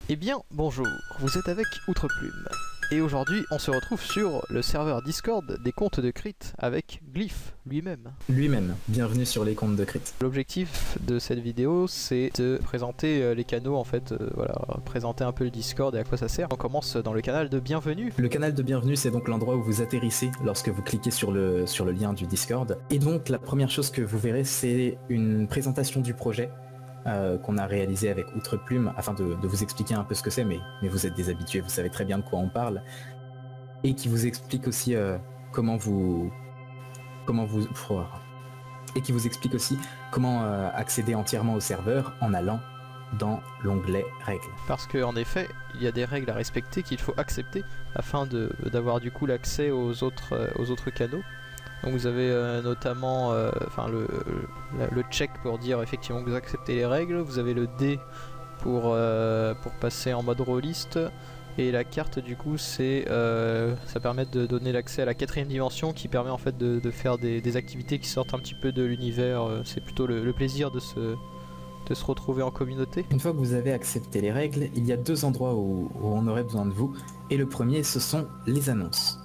Eh bien, bonjour, vous êtes avec Outreplume. Et aujourd'hui, on se retrouve sur le serveur Discord des comptes de Crit avec Glyph lui-même. Lui-même, bienvenue sur les comptes de Crit. L'objectif de cette vidéo, c'est de présenter les canaux, en fait, voilà, présenter un peu le Discord et à quoi ça sert. On commence dans le canal de bienvenue. Le canal de bienvenue, c'est donc l'endroit où vous atterrissez lorsque vous cliquez sur le lien du Discord. Et donc, la première chose que vous verrez, c'est une présentation du projet qu'on a réalisé avec Outreplume, afin de vous expliquer un peu ce que c'est, mais vous êtes des habitués, vous savez très bien de quoi on parle, et qui vous explique aussi comment accéder entièrement au serveur en allant dans l'onglet règles. Parce qu'en effet, il y a des règles à respecter qu'il faut accepter afin d'avoir du coup l'accès aux autres canaux. Donc vous avez notamment le check pour dire effectivement que vous acceptez les règles, vous avez le D pour passer en mode rôliste, et la carte du coup ça permet de donner l'accès à la 4ème dimension qui permet en fait de faire des activités qui sortent un petit peu de l'univers. C'est plutôt le plaisir de se retrouver en communauté. Une fois que vous avez accepté les règles, il y a deux endroits où on aurait besoin de vous, et le premier ce sont les annonces.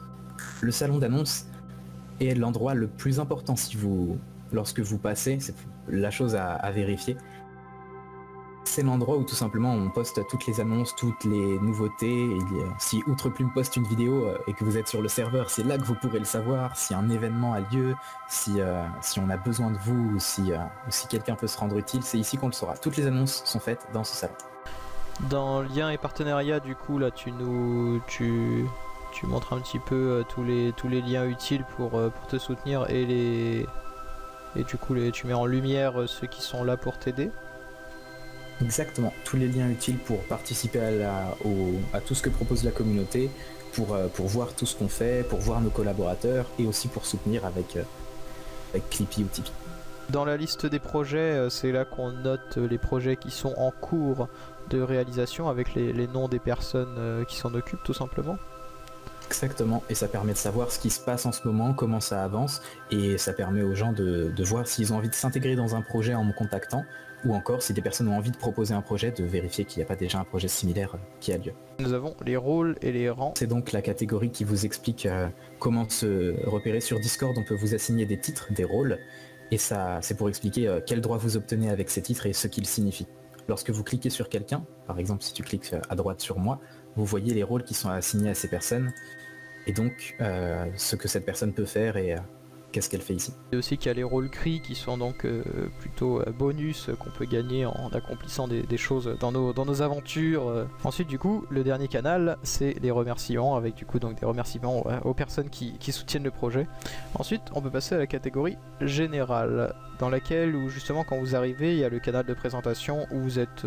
Le salon d'annonces est l'endroit le plus important lorsque vous passez, c'est la chose à vérifier. C'est l'endroit où tout simplement on poste toutes les annonces, toutes les nouveautés. Si Outreplume poste une vidéo et que vous êtes sur le serveur, c'est là que vous pourrez le savoir. Si un événement a lieu, si on a besoin de vous, ou si quelqu'un peut se rendre utile, c'est ici qu'on le saura. Toutes les annonces sont faites dans ce salon. Dans lien et partenariat, du coup là tu montres un petit peu tous les liens utiles pour te soutenir, et du coup tu mets en lumière ceux qui sont là pour t'aider. Exactement, tous les liens utiles pour participer à tout ce que propose la communauté, pour voir tout ce qu'on fait, pour voir nos collaborateurs, et aussi pour soutenir avec Clippy ou Tipeee. Dans la liste des projets, c'est là qu'on note les projets qui sont en cours de réalisation avec les noms des personnes qui s'en occupent tout simplement. Exactement, et ça permet de savoir ce qui se passe en ce moment, comment ça avance, et ça permet aux gens de voir s'ils ont envie de s'intégrer dans un projet en me contactant, ou encore si des personnes ont envie de proposer un projet, de vérifier qu'il n'y a pas déjà un projet similaire qui a lieu. Nous avons les rôles et les rangs. C'est donc la catégorie qui vous explique comment se repérer sur Discord. On peut vous assigner des titres, des rôles, et ça c'est pour expliquer quels droits vous obtenez avec ces titres et ce qu'ils signifient. Lorsque vous cliquez sur quelqu'un, par exemple si tu cliques à droite sur moi, vous voyez les rôles qui sont assignés à ces personnes, et donc ce que cette personne peut faire et qu'est-ce qu'elle fait ici. Et aussi qu'il y a les rôles cris qui sont donc plutôt bonus qu'on peut gagner en accomplissant des choses dans nos aventures. Ensuite du coup le dernier canal c'est les remerciements, avec du coup donc des remerciements aux personnes qui soutiennent le projet. Ensuite on peut passer à la catégorie générale, dans laquelle où justement quand vous arrivez il y a le canal de présentation où vous êtes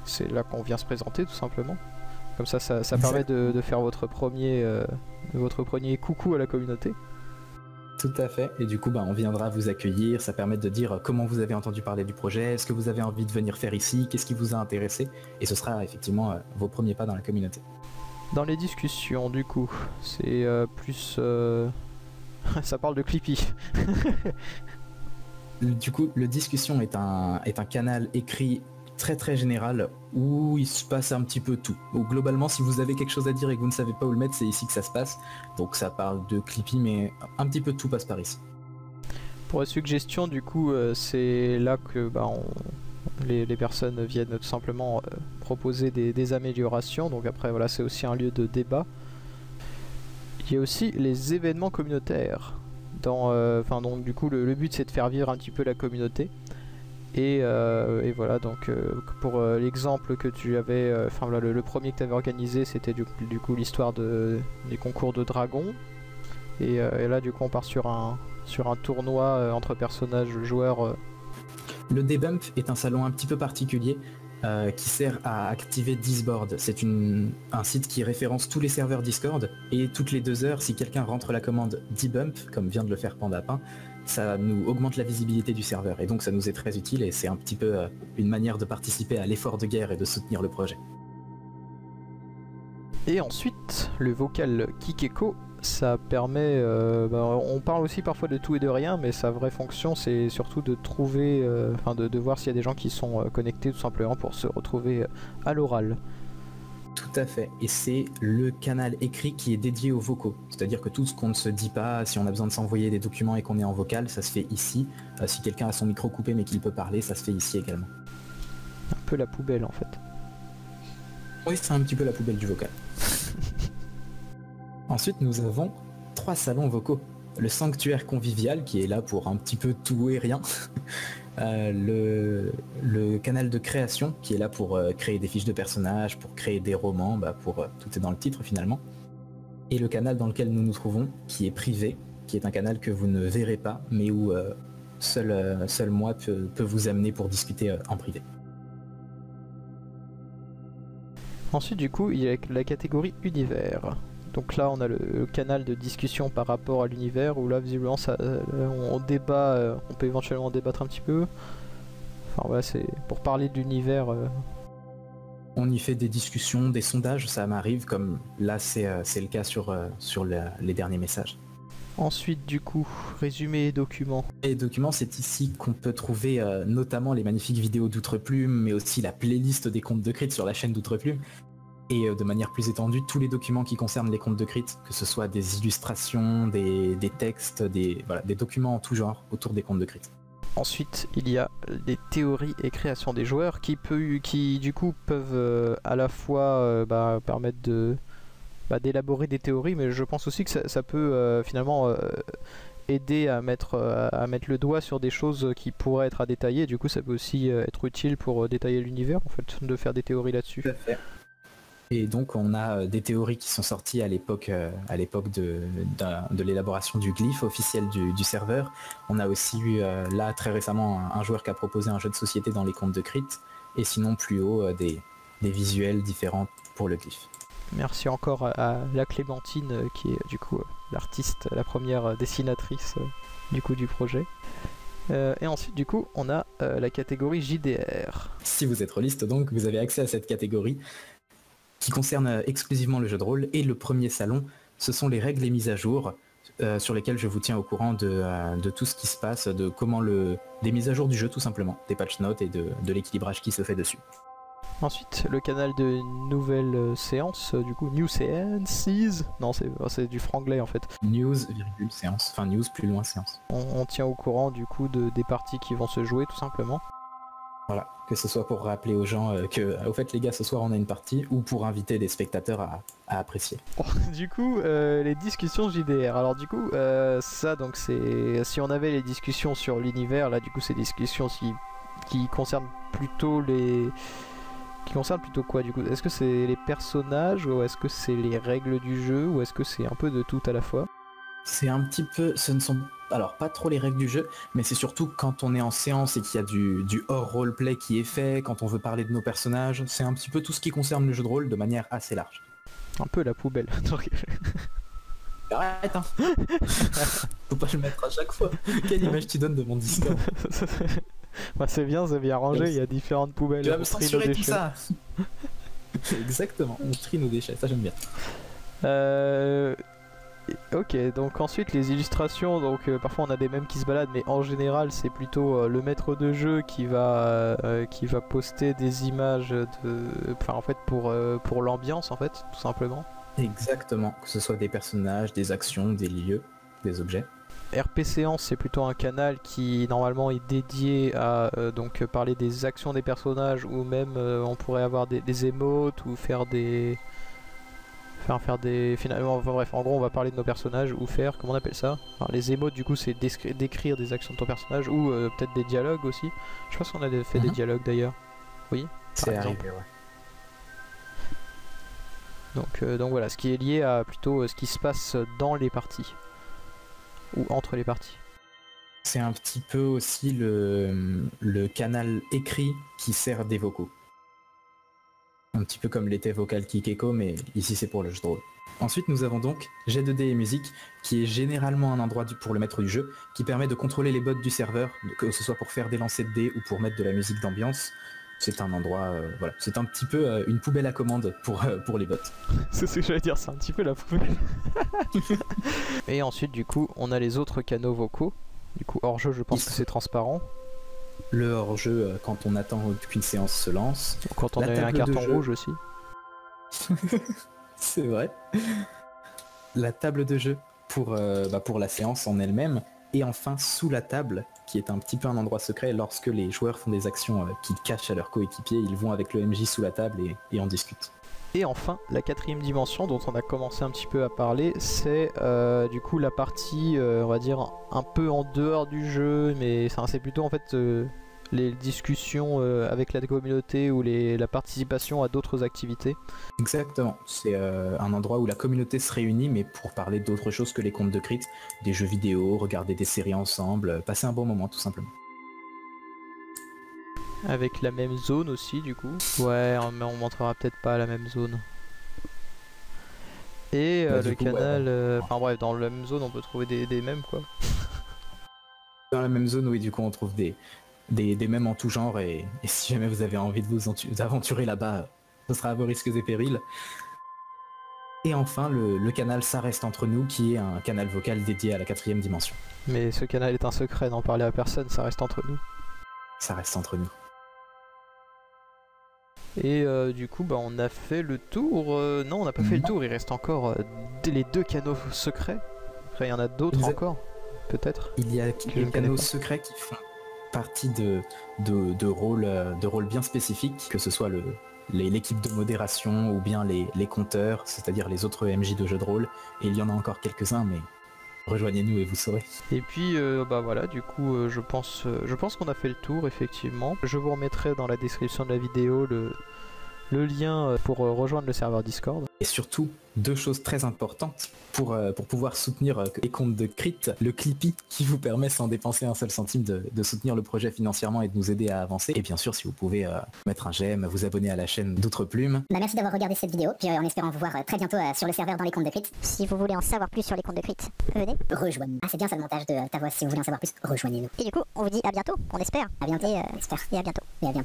c'est là qu'on vient se présenter tout simplement. Comme ça permet de faire votre premier coucou à la communauté. Tout à fait, et du coup on viendra vous accueillir, ça permet de dire comment vous avez entendu parler du projet, est-ce que vous avez envie de venir faire ici, qu'est-ce qui vous a intéressé, et ce sera effectivement vos premiers pas dans la communauté. Dans les discussions du coup, c'est plus... ça parle de Clippy. Du coup, le discussion est un canal écrit très général où il se passe un petit peu tout. Donc, globalement, si vous avez quelque chose à dire et que vous ne savez pas où le mettre, c'est ici que ça se passe. Donc ça parle de Clippy, mais un petit peu tout passe par ici. Pour la suggestion, du coup, c'est là que les personnes viennent tout simplement proposer des améliorations. Donc après, voilà, c'est aussi un lieu de débat. Il y a aussi les événements communautaires. Donc du coup, le but c'est de faire vivre un petit peu la communauté. Et voilà, donc pour l'exemple que tu avais, le premier que tu avais organisé, c'était du coup l'histoire des concours de dragons. Et là du coup on part sur un tournoi entre personnages joueurs. Le Debump est un salon un petit peu particulier qui sert à activer Discord. C'est un site qui référence tous les serveurs Discord, et toutes les 2 heures, si quelqu'un rentre la commande Debump, comme vient de le faire Pandapin, ça nous augmente la visibilité du serveur, et donc ça nous est très utile, et c'est un petit peu une manière de participer à l'effort de guerre et de soutenir le projet. Et ensuite, le vocal Kikeko, ça permet, on parle aussi parfois de tout et de rien, mais sa vraie fonction c'est surtout de trouver, de voir s'il y a des gens qui sont connectés tout simplement pour se retrouver à l'oral. Tout à fait, et c'est le canal écrit qui est dédié aux vocaux, c'est-à-dire que tout ce qu'on ne se dit pas, si on a besoin de s'envoyer des documents et qu'on est en vocal, ça se fait ici. Si quelqu'un a son micro coupé mais qu'il peut parler, ça se fait ici également. Un peu la poubelle en fait. Oui, c'est un petit peu la poubelle du vocal. Ensuite, nous avons 3 salons vocaux. Le sanctuaire convivial qui est là pour un petit peu tout et rien. Le canal de création qui est là pour créer des fiches de personnages, pour créer des romans, tout est dans le titre finalement. Et le canal dans lequel nous nous trouvons, qui est privé, qui est un canal que vous ne verrez pas, mais où seul moi peut vous amener pour discuter en privé. Ensuite du coup il y a la catégorie univers. Donc là on a le canal de discussion par rapport à l'univers où là visiblement on débat, on peut éventuellement débattre un petit peu. Enfin voilà, c'est pour parler de l'univers. On y fait des discussions, des sondages, ça m'arrive, comme là c'est le cas sur les derniers messages. Ensuite du coup, résumé et documents. Et documents, c'est ici qu'on peut trouver notamment les magnifiques vidéos d'Outreplume, mais aussi la playlist des contes de Crit sur la chaîne d'Outreplume. Et de manière plus étendue, tous les documents qui concernent les contes de Crit, que ce soit des illustrations, des textes, des documents en tout genre autour des contes de Crit. Ensuite, il y a les théories et créations des joueurs qui du coup peuvent à la fois permettre d'élaborer des théories, mais je pense aussi que ça peut finalement aider à mettre le doigt sur des choses qui pourraient être à détailler. Du coup, ça peut aussi être utile pour détailler l'univers, en fait, de faire des théories là-dessus. Tout à fait. Et donc on a des théories qui sont sorties à l'époque de l'élaboration du glyphe officiel du serveur. On a aussi eu là très récemment un joueur qui a proposé un jeu de société dans les contes de Crit, et sinon plus haut des visuels différents pour le glyphe. Merci encore à la Clémentine qui est du coup l'artiste, la première dessinatrice du coup du projet. Et ensuite du coup on a la catégorie JDR. Si vous êtes rôliste donc vous avez accès à cette catégorie qui concerne exclusivement le jeu de rôle, et le premier salon, ce sont les règles et mises à jour sur lesquelles je vous tiens au courant de tout ce qui se passe, de comment des mises à jour du jeu tout simplement, des patch notes et de l'équilibrage qui se fait dessus. Ensuite, le canal de nouvelles séances, du coup, New Seances. Non, c'est du franglais en fait. News, séance, enfin news plus loin séance. On tient au courant du coup des parties qui vont se jouer tout simplement. Voilà, que ce soit pour rappeler aux gens que, au fait les gars, ce soir on a une partie, ou pour inviter des spectateurs à apprécier. Du coup, les discussions JDR. Alors du coup, ça donc c'est... Si on avait les discussions sur l'univers, là du coup c'est des discussions qui concernent plutôt les... Qui concernent plutôt quoi du coup? Est-ce que c'est les personnages, ou est-ce que c'est les règles du jeu, ou est-ce que c'est un peu de tout à la fois? C'est un petit peu... Ce ne sont... Alors pas trop les règles du jeu, mais c'est surtout quand on est en séance et qu'il y a du hors roleplay qui est fait, quand on veut parler de nos personnages, c'est un petit peu tout ce qui concerne le jeu de rôle de manière assez large. Un peu la poubelle. Arrête hein. Faut pas le mettre à chaque fois. Quelle image tu donnes de mon Discord? Bah c'est bien rangé, il y a différentes poubelles. Tu vas me censurer tout ça. Exactement, on trie nos déchets, ça j'aime bien. Ok, donc ensuite les illustrations, donc parfois on a des mèmes qui se baladent, mais en général c'est plutôt le maître de jeu qui va poster des images en fait pour l'ambiance en fait, tout simplement. Exactement, que ce soit des personnages, des actions, des lieux, des objets. RP Séance c'est plutôt un canal qui normalement est dédié à parler des actions des personnages, ou même on pourrait avoir des émotes ou faire des finalement, enfin, bref, en gros on va parler de nos personnages, ou faire, comment on appelle ça? Alors, les émotes du coup c'est décrire des actions de ton personnage, ou peut-être des dialogues aussi. Je pense qu'on a fait des dialogues d'ailleurs. Oui, c'est arrivé, ouais. Donc voilà, ce qui est lié à plutôt ce qui se passe dans les parties, ou entre les parties. C'est un petit peu aussi le canal écrit qui sert des vocaux. Un petit peu comme l'était Vocal Kick Echo, mais ici c'est pour le jeu de rôle. Ensuite nous avons donc G2D et musique, qui est généralement un endroit pour le maître du jeu, qui permet de contrôler les bots du serveur, que ce soit pour faire des lancers de dés ou pour mettre de la musique d'ambiance. c'est un endroit, voilà, c'est un petit peu une poubelle à commande pour les bots. C'est ce que j'allais dire, c'est un petit peu la poubelle. Et ensuite, du coup, on a les autres canaux vocaux. Du coup, hors jeu, je pense que c'est transparent. Le hors-jeu, quand on attend qu'une séance se lance. Quand on a un carton rouge aussi. C'est vrai. La table de jeu pour la séance en elle-même. Et enfin, sous la table, qui est un petit peu un endroit secret, lorsque les joueurs font des actions qu'ils cachent à leurs coéquipiers, ils vont avec le MJ sous la table et en discutent. Et enfin, la quatrième dimension dont on a commencé un petit peu à parler, c'est du coup la partie, on va dire, un peu en dehors du jeu, mais c'est plutôt en fait les discussions avec la communauté ou la participation à d'autres activités. Exactement, c'est un endroit où la communauté se réunit, mais pour parler d'autre chose que les contes de crit, des jeux vidéo, regarder des séries ensemble, passer un bon moment tout simplement. Avec la même zone aussi du coup. Ouais, mais on montrera peut-être pas la même zone. Et le canal... Enfin bref, dans la même zone on peut trouver des mèmes quoi. Dans la même zone, oui, du coup on trouve des mèmes en tout genre, et si jamais vous avez envie de vous aventurer là-bas, ce sera à vos risques et périls. Et enfin, le canal Ça reste entre nous, qui est un canal vocal dédié à la quatrième dimension. Mais ce canal est un secret, n'en parlez à personne, ça reste entre nous. Ça reste entre nous. Et du coup, on a fait le tour. Non, on n'a pas fait le tour, il reste encore les 2 canaux secrets. Après, il y en a d'autres encore, peut-être. Il y a des canaux secrets qui font partie de rôles bien spécifiques, que ce soit l'équipe de modération ou bien les compteurs, c'est-à-dire les autres MJ de jeux de rôle. Et il y en a encore quelques-uns, mais rejoignez-nous et vous saurez. Et puis voilà, du coup je pense qu'on a fait le tour effectivement. Je vous remettrai dans la description de la vidéo le lien pour rejoindre le serveur Discord. Et surtout, 2 choses très importantes pour pouvoir soutenir les comptes de crit, le Clippy qui vous permet sans dépenser un seul centime de soutenir le projet financièrement et de nous aider à avancer. Et bien sûr, si vous pouvez mettre un j'aime, vous abonner à la chaîne d'Outre Plume. Merci d'avoir regardé cette vidéo, puis en espérant vous voir très bientôt sur le serveur dans les comptes de crit. Si vous voulez en savoir plus sur les comptes de crit, venez. Rejoignez-nous. Ah, c'est bien ça le montage de ta voix, si vous voulez en savoir plus, rejoignez-nous. Et du coup, on vous dit à bientôt, on espère. À bientôt, et à bientôt. Et à bientôt.